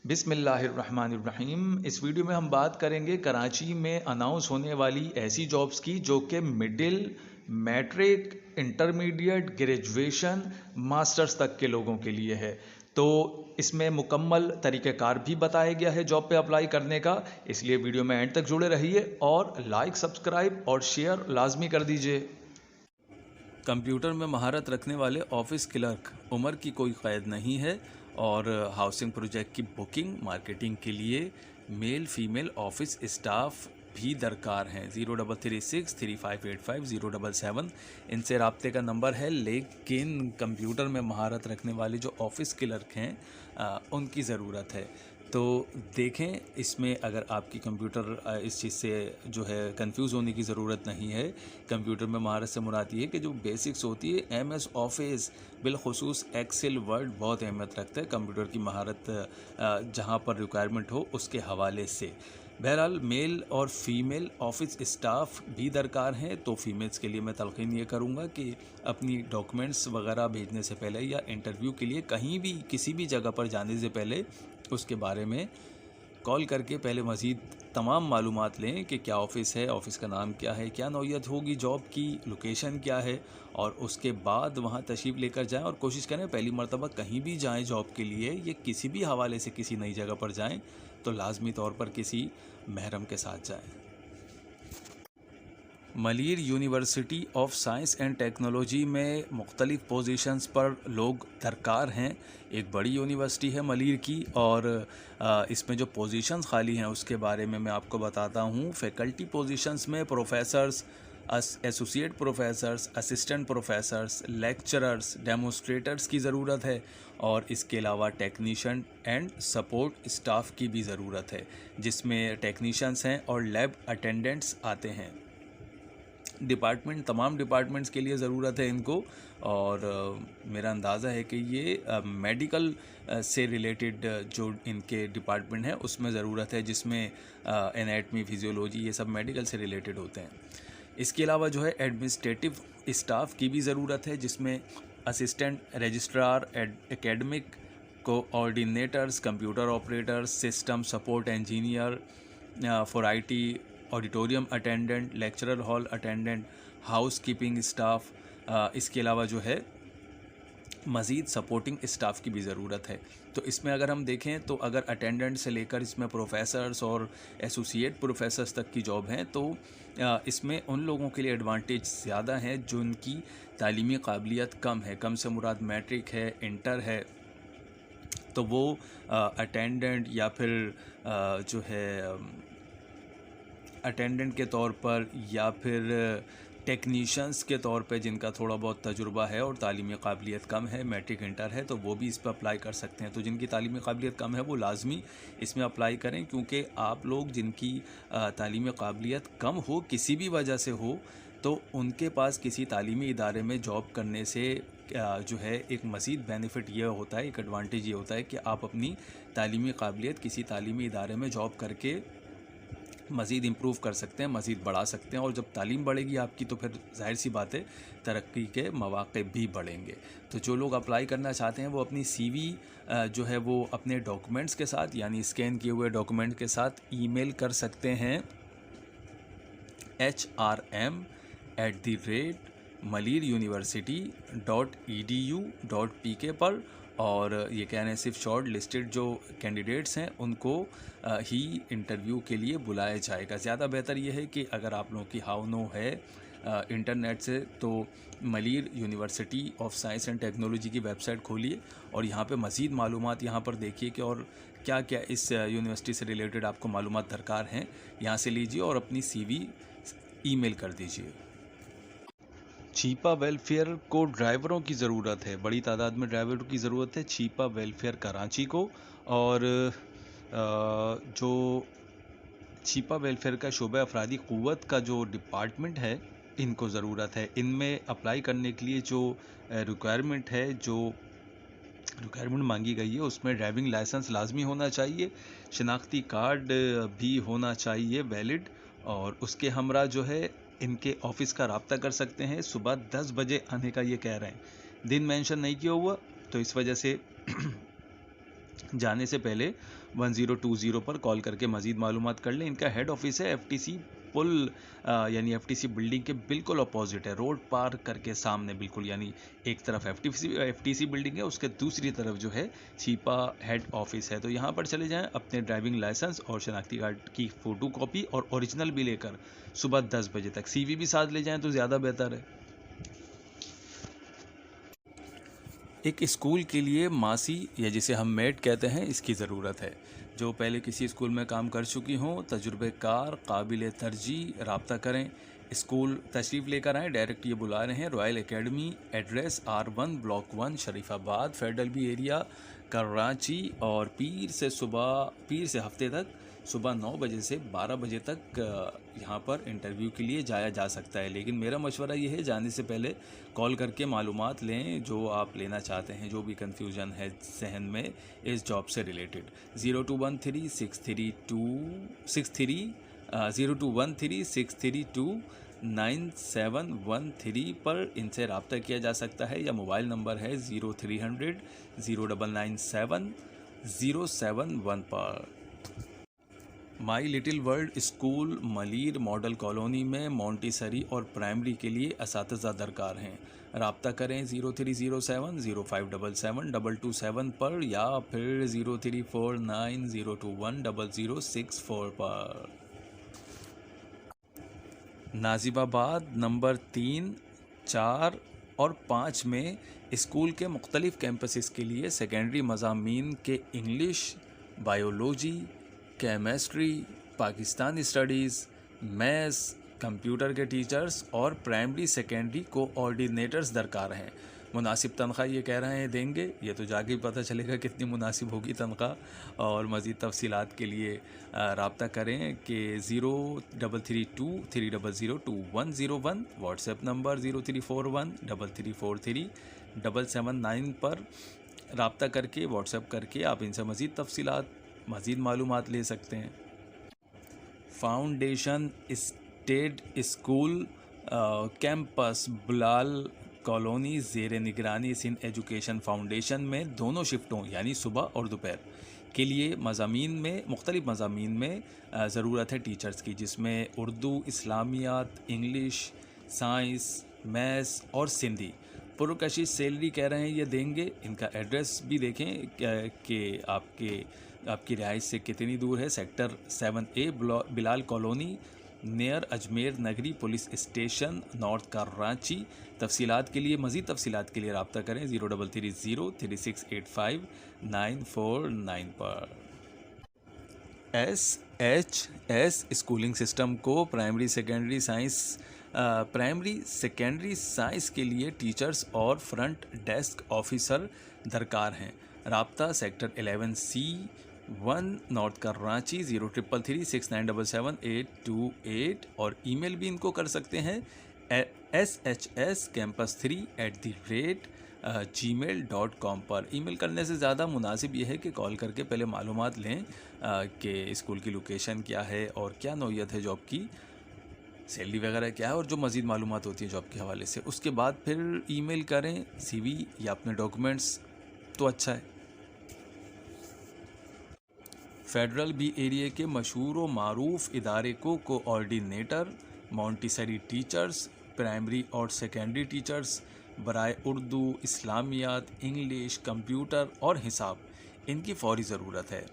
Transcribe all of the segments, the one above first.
بسم اللہ الرحمن الرحیم۔ اس ویڈیو میں ہم بات کریں گے کراچی میں اناؤنس ہونے والی ایسی جابز کی جو کہ middle, matric, intermediate, graduation, masters تک کے لوگوں کے لیے ہے۔ تو اس میں مکمل طریقہ کار بھی بتایا گیا ہے جاب پہ اپلائی کرنے کا، اس لیے ویڈیو میں اینڈ تک جڑے رہیے اور لائک، سبسکرائب اور شیئر لازمی کر دیجئے۔ کمپیوٹر میں مہارت رکھنے والے آفس کلرک، عمر کی کوئی قید نہیں ہے اور ہاؤسنگ پروجیکٹ کی بکنگ، مارکیٹنگ کے لیے میل فیمیل آفس اسٹاف بھی درکار ہیں۔ 0336358507 ان سے رابطے کا نمبر ہے، لیکن کمپیوٹر میں مہارت رکھنے والے جو آفس کلرک ہیں ان کی ضرورت ہے۔ تو دیکھیں، اس میں اگر آپ کی کمپیوٹر اس چیز سے جو ہے کنفیوز ہونے کی ضرورت نہیں ہے۔ کمپیوٹر میں مہارت سے مراد یہ ہے کہ جو بیسکس ہوتی ہے، ایم ایس آفس بالخصوص ایکسل، ورڈ بہت اہمیت رکھتا ہے کمپیوٹر کی مہارت جہاں پر ریکوائرمنٹ ہو اس کے حوالے سے۔ بہرحال میل اور فیمیل آفس اسٹاف بھی درکار ہیں، تو فیمیلز کے لیے میں تلقین یہ کروں گا کہ اپنی ڈاکومنٹس وغیرہ بھیجنے سے پہلے یا انٹرویو کے لیے کہیں بھی کسی بھی جگہ پر جانے سے پہلے اس کے بارے میں کال کر کے پہلے مزید تمام معلومات لیں کہ کیا آفس ہے، آفس کا نام کیا ہے، کیا نوعیت ہوگی جاب کی، لوکیشن کیا ہے، اور اس کے بعد وہاں تشریف لے کر جائیں۔ اور کوشش کریں پہلی مرتبہ کہیں بھی جائیں جاب کے لیے یا کسی بھی حوالے سے کسی نئی جگہ پر جائیں تو لازمی طور پر کسی محرم کے ساتھ جائیں۔ Malir university of science and technology میں مختلف پوزیشنز پر لوگ درکار ہیں۔ ایک بڑی یونیورسٹی ہے ملیر کی، اور اس میں جو پوزیشنز خالی ہیں اس کے بارے میں آپ کو بتاتا ہوں۔ فیکلٹی پوزیشنز میں professors, associate professors, assistant professors, lecturers, demonstrators کی ضرورت ہے، اور اس کے علاوہ ٹیکنیشین اینڈ سپورٹ اسٹاف کی بھی ضرورت ہے، جس میں ٹیکنیشینز ہیں اور لیب اٹینڈنٹس آتے ہیں۔ تمام ڈپارٹمنٹس کے لیے ضرورت ہے ان کو، اور میرا اندازہ ہے کہ یہ میڈیکل سے ریلیٹڈ جو ان کے ڈپارٹمنٹ ہیں اس میں ضرورت ہے، جس میں انیٹمی، فزیولوجی، یہ سب میڈیکل سے ریلیٹڈ ہوتے ہیں۔ اس کے علاوہ جو ہے ایڈمنسٹریٹو اسٹاف کی بھی ضرورت ہے، جس میں assistant registrar, academic coordinators, computer operators, system support engineer for I T, auditorium attendant, lecturer hall attendant, housekeeping staff. اس کے علاوہ جو ہے مزید سپورٹنگ اسٹاف کی بھی ضرورت ہے۔ تو اس میں اگر ہم دیکھیں تو اگر اٹینڈنٹ سے لے کر اس میں پروفیسرز اور ایسوسیٹ پروفیسرز تک کی جاب ہیں، تو اس میں ان لوگوں کے لیے ایڈوانٹیج زیادہ ہیں جن کی تعلیمی قابلیت کم ہے۔ کم سے مراد میٹرک ہے، انٹر ہے، تو وہ اٹینڈنٹ یا پھر جو ہے اٹینڈنٹ کے طور پر یا پھر ٹیکنیشنز کے طور پہ جن کا تھوڑا بہت تجربہ ہے اور تعلیمی قابلیت کم ہے، میٹرک انٹر ہے، تو وہ بھی اس پہ اپلائی کر سکتے ہیں۔ تو جن کی تعلیمی قابلیت کم ہے وہ لازمی اس میں اپلائی کریں، کیونکہ آپ لوگ جن کی تعلیمی قابلیت کم ہو، کسی بھی وجہ سے ہو، تو ان کے پاس کسی تعلیمی ادارے میں جاب کرنے سے جو ہے ایک مزید بینیفٹ یہ ہوتا ہے، ایک ایڈوانٹیج یہ ہوتا ہے کہ آپ اپنی تعلیمی قابلیت کسی تعلیمی ادارے میں جاب کر کے مزید امپروو کر سکتے ہیں، مزید بڑھا سکتے ہیں، اور جب تعلیم بڑھے گی آپ کی تو پھر ظاہر سی بات ہے ترقی کے مواقع بھی بڑھیں گے۔ تو جو لوگ اپلائی کرنا چاہتے ہیں وہ اپنی سی وی جو ہے وہ اپنے ڈاکومنٹس کے ساتھ، یعنی اسکین کیے ہوئے ڈاکومنٹ کے ساتھ ای میل کر سکتے ہیں hrm@maleeruniversity.edu.pk پر، اور یہ کہہ رہے ہیں صرف شارٹ لسٹڈ جو کینڈیڈیٹس ہیں ان کو ہی انٹرویو کے لیے بلایا جائے گا۔ زیادہ بہتر یہ ہے کہ اگر آپ لوگوں کی ہاؤ نو ہے انٹرنیٹ سے، تو Malir university of science and technology کی ویب سائٹ کھولیے اور یہاں پہ مزید معلومات یہاں پر دیکھیے کہ اور کیا کیا اس یونیورسٹی سے ریلیٹڈ آپ کو معلومات درکار ہیں، یہاں سے لیجیے اور اپنی سی وی ای میل کر دیجیے۔ چھیپا ویلفیئر کو ڈرائیوروں کی ضرورت ہے، بڑی تعداد میں ڈرائیوروں کی ضرورت ہے چھیپا ویلفیئر کراچی کو، اور جو چھیپا ویلفیئر کا شعبہ افرادی قوت کا جو ڈپارٹمنٹ ہے ان کو ضرورت ہے۔ ان میں اپلائی کرنے کے لیے جو ریکوائرمنٹ ہے، جو ریکوائرمنٹ مانگی گئی ہے، اس میں ڈرائیونگ لائسنس لازمی ہونا چاہیے، شناختی کارڈ بھی ہونا چاہیے ویلڈ، اور اس کے ہمراہ جو ہے ان کے آفس کا رابطہ کر سکتے ہیں۔ صبح 10 بجے آنے کا یہ کہہ رہے ہیں، دن مینشن نہیں کیا ہوا، تو اس وجہ سے जाने से पहले 1020 पर कॉल करके मज़ीद मालूमात कर लें। इनका हेड ऑफिस है एफटीसी पुल यानी एफटीसी बिल्डिंग के बिल्कुल अपोजिट है, रोड पार करके सामने बिल्कुल, यानी एक तरफ एफटीसी बिल्डिंग है, उसके दूसरी तरफ जो है छीपा हेड ऑफिस है। तो यहाँ पर चले जाएं, अपने ड्राइविंग लाइसेंस और शनाख्ती कार्ड की फ़ोटो कॉपी और ओरिजिनल भी लेकर सुबह 10 बजे तक, सीवी भी साथ ले जाएं तो ज़्यादा बेहतर है। एक स्कूल के लिए मासी या जिसे हम मेड कहते हैं, इसकी ज़रूरत है। जो पहले किसी स्कूल में काम कर चुकी हों, तजुर्बेकार, काबिल तरजीह, राब्ता करें। स्कूल तशरीफ़ लेकर आएँ, डायरेक्ट ये बुला रहे हैं। Royal Academy, address R1 block 1 Sharifabad, Federal B Area, Karachi. और पीर से हफ्ते तक सुबह 9 बजे से 12 बजे तक यहाँ पर इंटरव्यू के लिए जाया जा सकता है। लेकिन मेरा मशवरा ये है, जाने से पहले कॉल करके मालूमात लें जो आप लेना चाहते हैं, जो भी कन्फ्यूज़न है जहन में इस जॉब से रिलेटेड। 0213 पर इनसे रब्ता किया जा सकता है, या मोबाइल नंबर है 0300 0997 071 पर। My little world school Malir model colony में मॉन्टेसरी और प्राइमरी के लिए असातिज़ा दरकार हैं। राब्ता करें 0307 0577 227 पर, या फिर 0349 021 0064 पर। नाजिबाबाद नंबर 3, 4 और 5 में स्कूल के मुख्तलिफ़ कैंपसेस के लिए सेकेंडरी मज़ामीन के English, biology, chemistry, Pakistani studies, maths, computer के टीचर्स और प्राइमरी सेकेंडरी कोऑर्डिनेटर्स दरकार हैं। मुनासिब तनख्वाह ये कह रहे हैं देंगे, ये तो जाके पता चलेगा कितनी मुनासिब होगी तनख्वाह। और मज़ीद तफसीलात के लिए राब्ता करें कि 0332 300 2101, व्हाट्सएप नंबर 0341 3343 779 पर राब्ता करके, व्हाट्सएप करके आप इनसे मज़ीद तफसीलात, मज़ीद मालूमात ले सकते हैं। फाउंडेशन स्टेट स्कूल कैंपस बुलाल कॉलोनी ज़ेर निगरानी सिंध एजुकेशन फाउंडेशन में दोनों शिफ्टों यानी सुबह और दोपहर के लिए मुख्तलिफ़ मज़ामीन में ज़रूरत है टीचर्स की, जिसमें उर्दू, इस्लामियात, इंग्लिश, साइंस, मैथ्स और सिंधी। पुरकशिश सैलरी कह रहे हैं ये देंगे। इनका एड्रेस भी देखें कि आपकी रिहाइश से कितनी दूर है। Sector 7A Bilal colony, near Ajmer नगरी पुलिस स्टेशन, नॉर्थ कराची। मज़ीद तफसीलात के लिए रब्ता करें 0330 3685 949 पर। SHS स्कूलिंग सिस्टम को प्राइमरी सेकेंडरी साइंस के लिए टीचर्स और फ्रंट डेस्क ऑफिसर दरकार हैं। राब्ता सेक्टर 11C 1 नॉर्थ कराची 0333 6977 828, और ईमेल भी इनको कर सकते हैं shscampus3@gmail.com पर। ईमेल करने से ज़्यादा मुनासिब ये है कि कॉल करके पहले मालूमात लें कि स्कूल की लोकेशन क्या है और क्या नौइयत है जॉब की, सैलरी वगैरह क्या है, और जो मज़ीद मालूमात होती है जॉब के हवाले से। उसके बाद फिर ईमेल करें CV या अपने डॉक्यूमेंट्स, तो अच्छा है। फेडरल बी एरिया के मशहूर व मारूफ इदारे को कोऑर्डिनेटर, मॉन्टेसरी टीचर्स, प्राइमरी और सेकेंडरी टीचर्स बराए उर्दू, इस्लामियात, इंग्लिश, कंप्यूटर और हिसाब, इनकी फ़ौरी ज़रूरत है।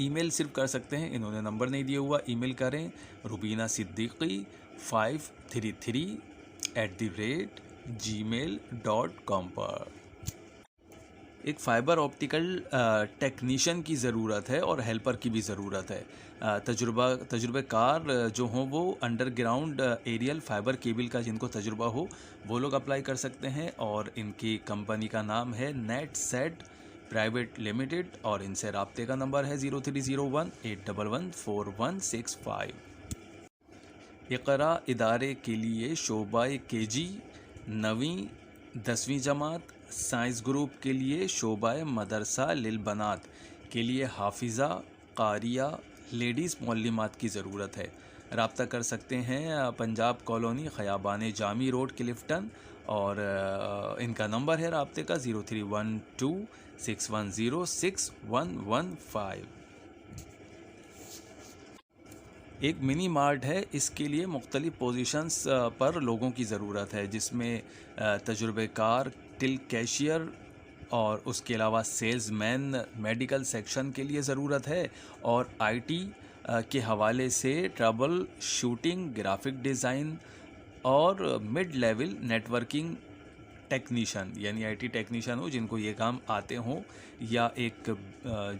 ईमेल सिर्फ कर सकते हैं, इन्होंने नंबर नहीं दिया हुआ। ईमेल करें रुबीना सिद्दीकी 533@gmail.com पर। एक फ़ाइबर ऑप्टिकल टेक्नीशियन की ज़रूरत है और हेल्पर की भी ज़रूरत है। तजुर्बेकार जो हों वो अंडरग्राउंड एरियल फ़ाइबर केबल का जिनको तजुर्बा हो वो लोग अप्लाई कर सकते हैं, और इनकी कंपनी का नाम है नेट सेट प्राइवेट लिमिटेड, और इनसे राब्ते का नंबर है 0301 811 4165। इक़रा इदारे के लिए शोबाए KG 9वीं 10वीं जमात, साइंस ग्रुप के लिए शोबाए मदरसा लिल बनात के लिए हाफिज़ा, कारिया, लेडीज़ मुअल्लिमात की ज़रूरत है। राब्ता कर सकते हैं पंजाब कॉलोनी ख़याबान जामी रोड क्लिफ्टन, और इनका नंबर है राब्ते का 0312 61061115। एक मिनी मार्ट है, इसके लिए मुख्तलिफ पोजीशंस पर लोगों की ज़रूरत है, जिसमें तजुर्बेकार, टिल कैशियर और उसके अलावा सेल्समैन, मेडिकल सेक्शन के लिए ज़रूरत है, और आईटी के हवाले से ट्रबल शूटिंग, ग्राफिक डिज़ाइन और मिड लेवल नेटवर्किंग टेक्नीशियन, यानी आईटी टेक्नीशियन हो जिनको ये काम आते हों, या एक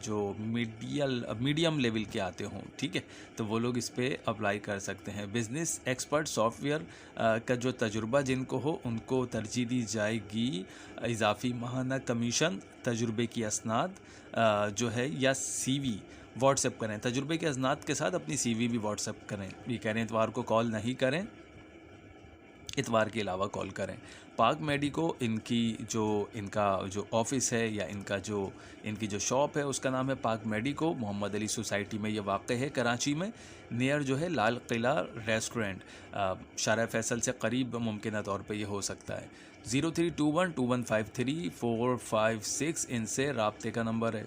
जो मीडियम लेवल के आते हों, ठीक है, तो वो लोग इस पे अप्लाई कर सकते हैं। बिजनेस एक्सपर्ट सॉफ्टवेयर का जो तजुर्बा जिनको हो उनको तरजीह दी जाएगी। इजाफी माहाना कमीशन, तजुर्बे की असनाद जो है या सीवी व्हाट्सएप करें। तजुर्बे के असनाद के साथ अपनी सीवी भी व्हाट्सएप करें। ये कह रहे हैं इतवार को कॉल नहीं करें, इतवार के अलावा कॉल करें। पाक मेडिको इनका जो ऑफिस है या इनकी जो शॉप है उसका नाम है पाक मेडिको। मोहम्मद अली सोसाइटी में ये वाक़ है, कराची में, नियर जो है लाल किला रेस्टोरेंट, शारा फैसल से करीब मुमकिन तौर पे ये हो सकता है। 03212153 इनसे राब्ते का नंबर है।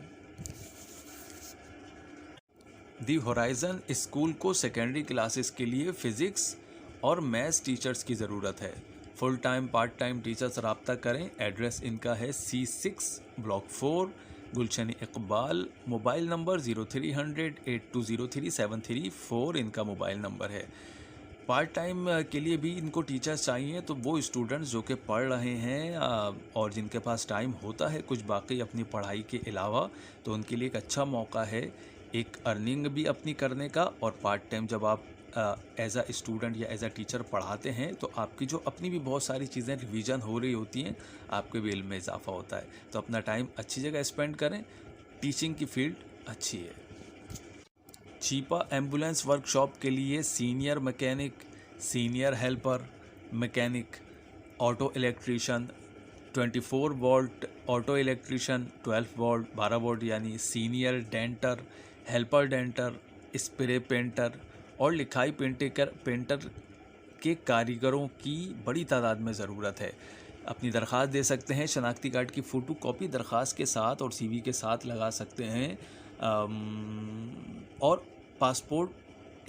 दी होराइज़न स्कूल को सेकेंडरी क्लासेस के लिए फ़िज़िक्स और मैथ्स टीचर्स की ज़रूरत है। Full time part time teachers रब्ता करें। एड्रेस इनका है C6 ब्लॉक 4 गुलशन इकबाल। मोबाइल नंबर 0300820373 इनका मोबाइल नंबर है। पार्ट टाइम के लिए भी इनको टीचर्स चाहिए, तो वो स्टूडेंट्स जो कि पढ़ रहे हैं और जिनके पास टाइम होता है कुछ बाकी अपनी पढ़ाई के अलावा, तो उनके लिए एक अच्छा मौका है एक अर्निंग भी अपनी करने का। और पार्ट टाइम जब आप एज अ स्टूडेंट या एज अ टीचर पढ़ाते हैं तो आपकी जो अपनी भी बहुत सारी चीज़ें रिवीजन हो रही होती हैं, आपके भी इल्म में इजाफा होता है। तो अपना टाइम अच्छी जगह स्पेंड करें, टीचिंग की फील्ड अच्छी है। चीपा एम्बुलेंस वर्कशॉप के लिए senior mechanic, senior helper mechanic, auto electrician, 24 volt auto electrician, 12 volt 12 volt यानी senior denter, helper denter, spray painter और लिखाई पेंटर के कारीगरों की बड़ी तादाद में ज़रूरत है। अपनी दरख्वास्त दे सकते हैं। शनाख्ती कार्ड की फ़ोटो कॉपी दरख्वास्त के साथ और सीवी के साथ लगा सकते हैं। और पासपोर्ट,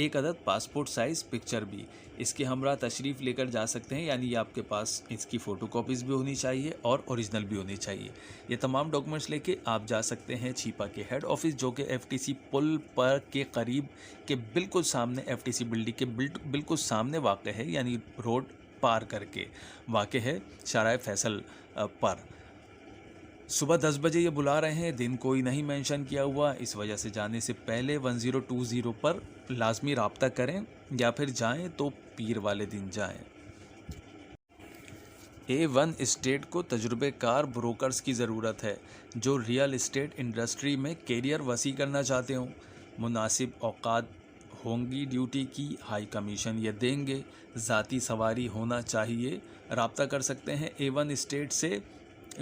एक अदद पासपोर्ट साइज़ पिक्चर भी इसके हमरा तशरीफ़ लेकर जा सकते हैं, यानी ये आपके पास इसकी फ़ोटो कॉपीज़ भी होनी चाहिए और ओरिजिनल भी होनी चाहिए। ये तमाम डॉक्यूमेंट्स लेके आप जा सकते हैं छीपा के हेड ऑफिस, जो कि एफटीसी पुल पर के करीब के बिल्कुल सामने, एफटीसी बिल्डिंग के बिल्कुल सामने वाक़ है, यानी रोड पार करके वाक़ है शारा फैसल पर। सुबह 10 बजे ये बुला रहे हैं, दिन कोई नहीं मेंशन किया हुआ, इस वजह से जाने से पहले 1020 पर लाजमी रब्ता करें, या फिर जाएं तो पीर वाले दिन जाएं। A1 एस्टेट को तजुर्बेकार ब्रोकर्स की ज़रूरत है जो रियल एस्टेट इंडस्ट्री में कैरियर वसी करना चाहते हों। मुनासिब औकात होंगी ड्यूटी की, हाई कमीशन ये देंगे, ज़ाती सवारी होना चाहिए। रब्ता कर सकते हैं A1 एस्टेट से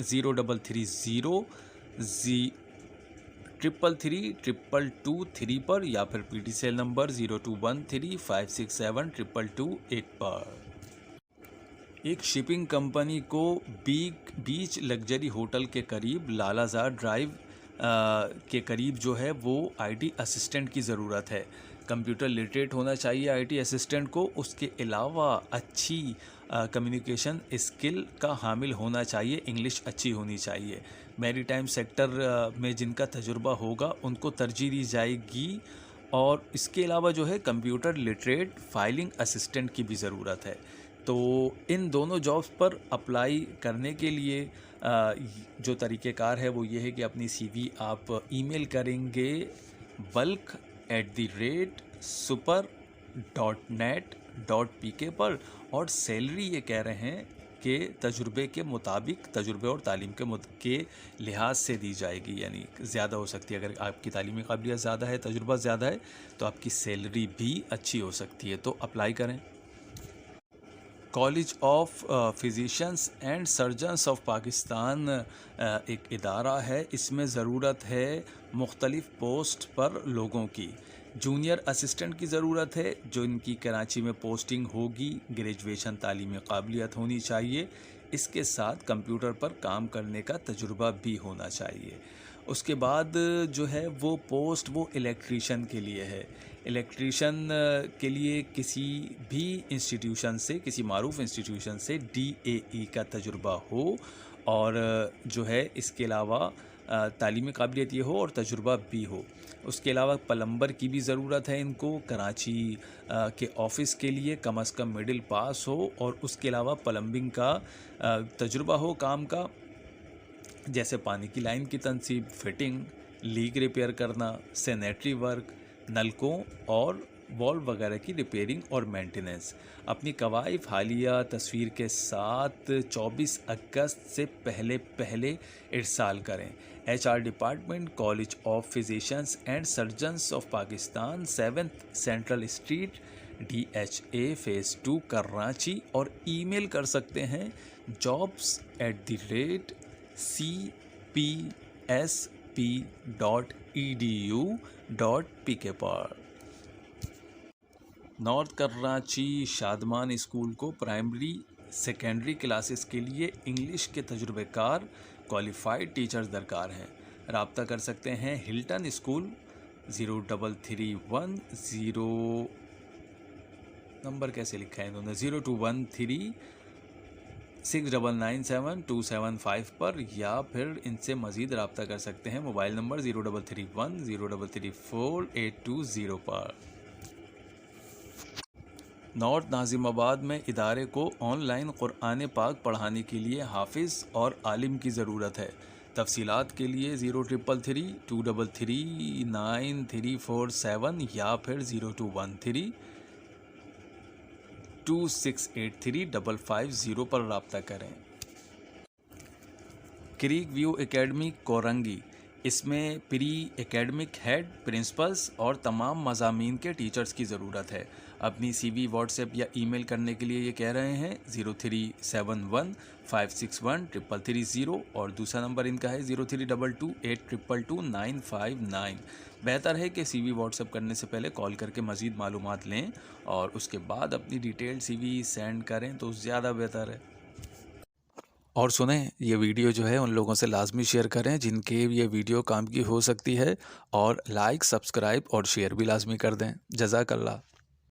0333332223 पर, या फिर पीटी सेल नंबर 0213567222 पर। एक शिपिंग कंपनी को बीच लग्जरी होटल के करीब लालाजार ड्राइव के करीब जो है वो आईटी असिस्टेंट की ज़रूरत है। कंप्यूटर लिटरेट होना चाहिए आईटी असिस्टेंट को, उसके अलावा अच्छी कम्युनिकेशन स्किल का हामिल होना चाहिए, इंग्लिश अच्छी होनी चाहिए। मैरी टाइम सेक्टर में जिनका तजुर्बा होगा उनको तरजीह दी जाएगी, और इसके अलावा जो है कंप्यूटर लिटरेट फाइलिंग असिस्टेंट की भी ज़रूरत है। तो इन दोनों जॉब्स पर अप्लाई करने के लिए जो तरीक़ेकार है वो ये है कि अपनी सीवी आप ईमेल करेंगे bulk@super.net.pk पर, और सैलरी ये कह रहे हैं कि तजुर्बे के मुताबिक, तजुर्बे और तालीम के लिहाज से दी जाएगी, यानी ज़्यादा हो सकती है। अगर आपकी तालीमी काबिलियत ज़्यादा है, तजुर्बा ज़्यादा है, तो आपकी सैलरी भी अच्छी हो सकती है, तो अप्लाई करें। College of physicians and surgeons of Pakistan एक इदारा है, इसमें ज़रूरत है मुख्तलिफ़ पोस्ट पर लोगों की। जूनियर असिस्टेंट की ज़रूरत है, जो इनकी कराची में पोस्टिंग होगी। ग्रेजुएशन तालीमी काबिलियत होनी चाहिए। اس کے ساتھ کمپیوٹر پر کام کرنے کا تجربہ بھی ہونا چاہیے۔ اس کے بعد جو ہے وہ پوسٹ وہ الیکٹریشین کے لیے ہے۔ الیکٹریشین کے لیے کسی بھی انسٹیٹیوشن سے، کسی معروف انسٹیٹیوشن سے DAE کا تجربہ ہو، اور جو ہے اس کے علاوہ تعلیمی قابلیت یہ ہو اور تجربہ بھی ہو۔ اس کے علاوہ پلمبر کی بھی ضرورت ہے ان کو، کراچی کے آفس کے لیے کم از کم مڈل پاس ہو، اور اس کے علاوہ پلمبنگ کا تجربہ ہو کام کا، جیسے پانی کی لائن کی تنصیب، فٹنگ، لیک ریپیئر کرنا، سینیٹری ورک، نلکوں اور والو وغیرہ کی ریپیئرنگ اور مینٹیننس۔ اپنی قوائف حالیہ تصویر کے ساتھ 24 اگست سے پہلے ارسال کریں۔ HR department, College of Physicians and Surgeons of Pakistan, 7 Central Street, DHA phase 2 Karachi, اور ای میل کر سکتے ہیں jobs@cpsp.edu.pk پر۔ نارتھ کراچی شادمان اسکول کو پرائمری سیکنڈری کلاسز کے لیے انگلش کے تجربہ کار کوالیفائڈ ٹیچرز درکار ہیں۔ رابطہ کر سکتے ہیں ہلٹن اسکول، 0331 نمبر کیسے لکھا ہے انہوں نے، 0213699725 پر، یا پھر ان سے مزید رابطہ کر سکتے ہیں موبائل نمبر 0331 پر۔ نارتھ ناظم آباد میں ادارے کو آن لائن قرآن پاک پڑھانے کے لیے حافظ اور عالم کی ضرورت ہے۔ تفصیلات کے لیے 0333239347 یا پھر 0213268355 پر رابطہ کریں۔ کریک ویو اکیڈمی کورنگی، اس میں پری اکیڈمک ہیڈ، پرنسپلز اور تمام مضامین کے ٹیچرز کی ضرورت ہے۔ اپنی CV واٹس ایپ یا ای میل کرنے کے لیے یہ کہہ رہے ہیں 0371561330، اور دوسرا نمبر ان کا ہے 032282222959۔ بہتر ہے کہ CV واٹس ایپ کرنے سے پہلے کال کر کے مزید معلومات لیں اور اس کے بعد اپنی ڈیٹیل CV سینڈ کریں تو زیادہ بہتر ہے۔ اور سنیں، یہ ویڈیو جو ہے ان لوگوں سے لازمی شیئر کریں جن کے یہ ویڈیو کام کی ہو سکتی ہے، اور لائک، سبسکرائب اور شیئر بھی لازمی کر دیں۔ جزاک اللہ۔